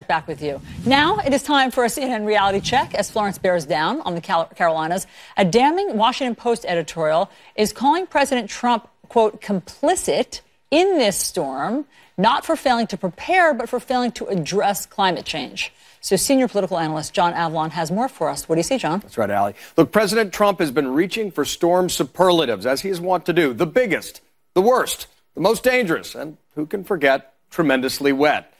Back with you. Now it is time for a CNN reality check as Florence bears down on the Carolinas. A damning Washington Post editorial is calling President Trump, quote, complicit in this storm, not for failing to prepare, but for failing to address climate change. So senior political analyst John Avlon has more for us. What do you see, John? That's right, Allie. Look, President Trump has been reaching for storm superlatives, as he is wont to do. The biggest, the worst, the most dangerous, and who can forget, tremendously wet.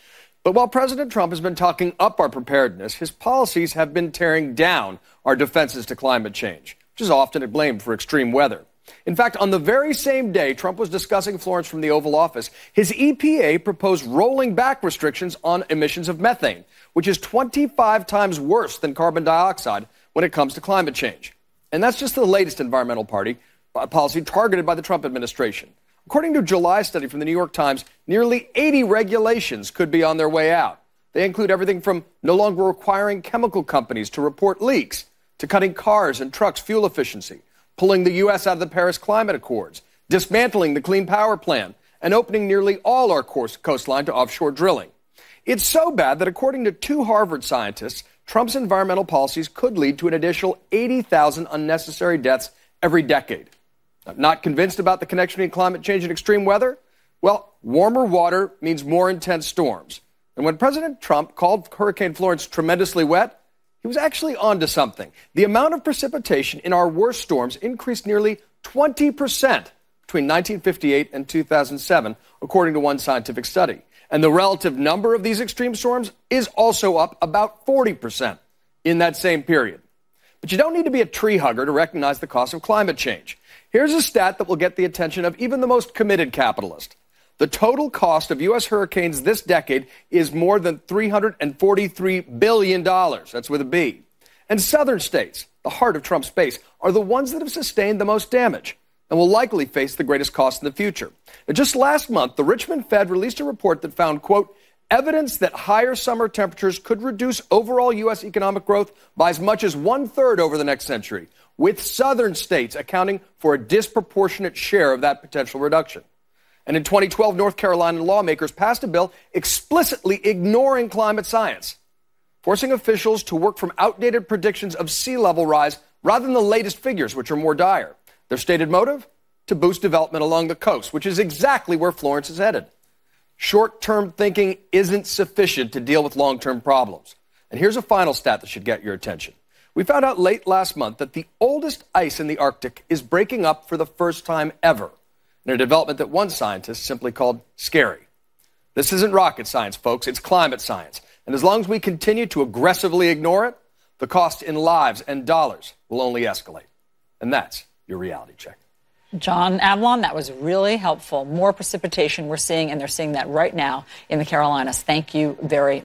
But while President Trump has been talking up our preparedness, his policies have been tearing down our defenses to climate change, which is often blamed for extreme weather. In fact, on the very same day Trump was discussing Florence from the Oval Office, his EPA proposed rolling back restrictions on emissions of methane, which is 25 times worse than carbon dioxide when it comes to climate change. And that's just the latest environmental policy targeted by the Trump administration. According to a July study from the New York Times, nearly 80 regulations could be on their way out. They include everything from no longer requiring chemical companies to report leaks, to cutting cars and trucks' fuel efficiency, pulling the U.S. out of the Paris Climate Accords, dismantling the Clean Power Plan, and opening nearly all our coastline to offshore drilling. It's so bad that according to 2 Harvard scientists, Trump's environmental policies could lead to an additional 80,000 unnecessary deaths every decade. Not convinced about the connection between climate change and extreme weather? Well, warmer water means more intense storms. And when President Trump called Hurricane Florence tremendously wet, he was actually onto something. The amount of precipitation in our worst storms increased nearly 20% between 1958 and 2007, according to one scientific study. And the relative number of these extreme storms is also up about 40% in that same period. But you don't need to be a tree hugger to recognize the cost of climate change. Here's a stat that will get the attention of even the most committed capitalist. The total cost of U.S. hurricanes this decade is more than $343 billion. That's with a B. And southern states, the heart of Trump's base, are the ones that have sustained the most damage and will likely face the greatest cost in the future. Now, just last month, the Richmond Fed released a report that found, quote, evidence that higher summer temperatures could reduce overall U.S. economic growth by as much as 1/3 over the next century, with southern states accounting for a disproportionate share of that potential reduction. And in 2012, North Carolina lawmakers passed a bill explicitly ignoring climate science, forcing officials to work from outdated predictions of sea level rise rather than the latest figures, which are more dire. Their stated motive? To boost development along the coast, which is exactly where Florence is headed. Short-term thinking isn't sufficient to deal with long-term problems. And here's a final stat that should get your attention. We found out late last month that the oldest ice in the Arctic is breaking up for the first time ever, in a development that one scientist simply called scary. This isn't rocket science, folks. It's climate science. And as long as we continue to aggressively ignore it, the cost in lives and dollars will only escalate. And that's your reality check. John Avlon, that was really helpful. More precipitation we're seeing, and they're seeing that right now in the Carolinas. Thank you very much.